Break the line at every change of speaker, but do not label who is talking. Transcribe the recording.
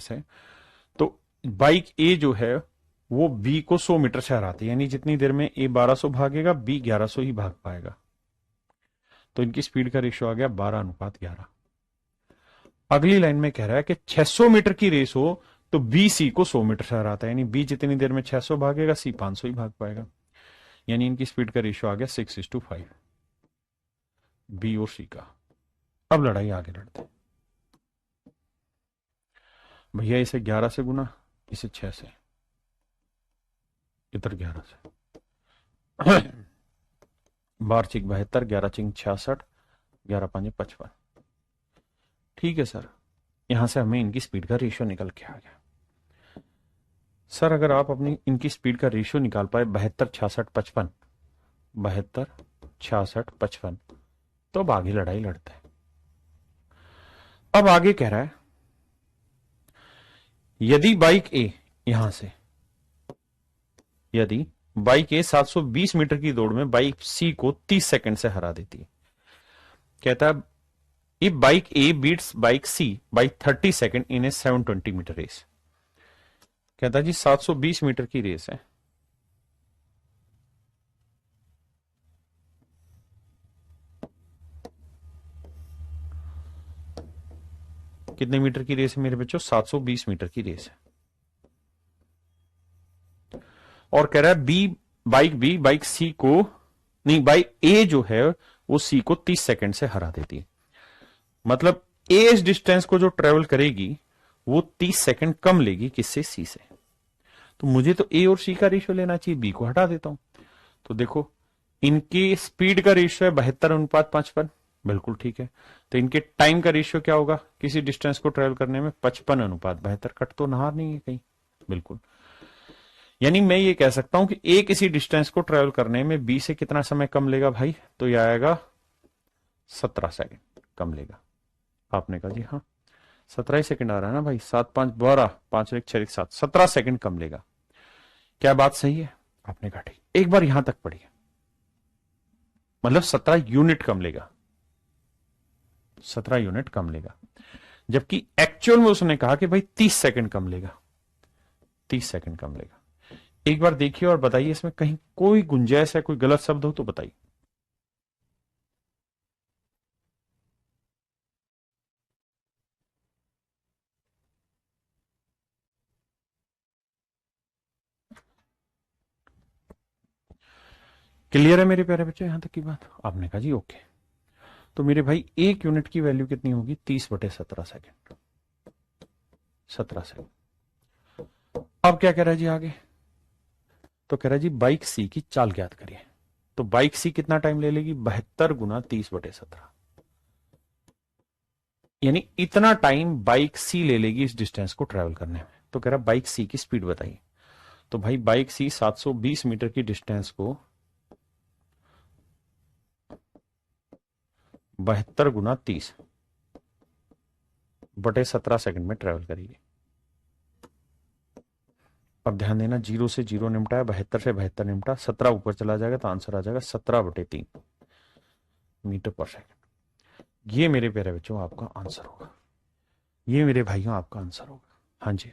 से, तो बाइक ए जो है वो बी को 100 मीटर से हराती है, यानी जितनी देर में ए 1200 भागेगा बी 1100 ही भाग पाएगा। तो इनकी स्पीड का रेशियो आ गया 12:11। अगली लाइन में कह रहा है कि 600 मीटर की रेस हो तो बी सी को 100 मीटर से हराता है, यानी बी जितनी देर में 600 भागेगा सी 500 ही भाग पाएगा। यानी इनकी स्पीड का रेशियो आ गया 6:5, बी और सी का। अब लड़ाई आगे लड़ते हैं। भैया इसे 11 से गुना, इसे 6 से, इधर 11 से। 12 चिक 72, 11 चिक 66, 11 5 55। ठीक है सर, यहां से हमें इनकी स्पीड का रेशियो निकल के आ गया। सर अगर आप अपनी इनकी स्पीड का रेशियो निकाल पाए 72 66 55, 72 66 55, तो अब आगे लड़ाई लड़ते हैं। अब आगे कह रहा है यदि बाइक ए यहां से, यदि बाइक ए 720 मीटर की दौड़ में बाइक सी को 30 सेकंड से हरा देती है, कहता है if bike A beats bike C by 30 second in a 720 metre race. कहता है जी 720 मीटर की रेस है, कितने मीटर की रेस है मेरे बच्चों? 720 मीटर की रेस है। और कह रहा है बी बाइक सी को, नहीं, बाइक ए जो है वो सी को 30 सेकंड से हरा देती है। मतलब ए इस डिस्टेंस को जो ट्रेवल करेगी वो 30 सेकंड कम लेगी, किससे? सी से। तो मुझे तो ए और सी का रेशियो लेना चाहिए, बी को हटा देता हूं। तो देखो इनकी स्पीड का रेशियो है 72:55, बिल्कुल ठीक है। तो इनके टाइम का रेशियो क्या होगा किसी डिस्टेंस को ट्रेवल करने में? 55:72। कट तो नहार नहीं है कहीं, बिल्कुल। यानी मैं ये कह सकता हूं कि ए किसी डिस्टेंस को ट्रेवल करने में बी से कितना समय कम लेगा भाई? तो यह आएगा 17 सेकंड कम लेगा। आपने कहा जी हाँ 17 ही सेकंड आ रहा है ना भाई, 7 5 12 5 1 6 1 7, 17 सेकंड कम लेगा। क्या बात सही है? आपने कहा ठीक। एक बार यहां तक पढ़िए, मतलब 17 यूनिट कम लेगा, 17 यूनिट कम लेगा, जबकि एक्चुअल में उसने कहा कि भाई 30 सेकंड कम लेगा, 30 सेकंड कम लेगा। एक बार देखिए और बताइए इसमें कहीं कोई गुंजाइश है, कोई गलत शब्द हो तो बताइए। क्लियर है मेरे प्यारे बच्चे यहां तक की बात? आपने कहा जी ओके। तो मेरे भाई एक यूनिट की वैल्यू कितनी होगी? 30/17 सेकेंड, 17 सेकेंड। अब क्या कह रहा है जी आगे? तो कह रहा है जी बाइक सी की चाल ज्ञात करिए। तो बाइक सी कितना टाइम ले लेगी? 72 गुना 30/17, यानी इतना टाइम बाइक सी ले लेगी इस डिस्टेंस को ट्रेवल करने में। तो कह रहा है बाइक सी की स्पीड बताइए। तो भाई बाइक सी 720 मीटर की डिस्टेंस को 72 गुना 30/17 सेकंड में ट्रेवल करेगी। अब ध्यान देना, 0 से 0 निपटा है, 72 से 72 निपटा, 17 ऊपर चला जाएगा तो आंसर आ जाएगा 17/3 मीटर पर सेकंड। ये मेरे प्यारे बच्चों आपका आंसर होगा, ये मेरे भाइयों आपका आंसर होगा। हाँ जी।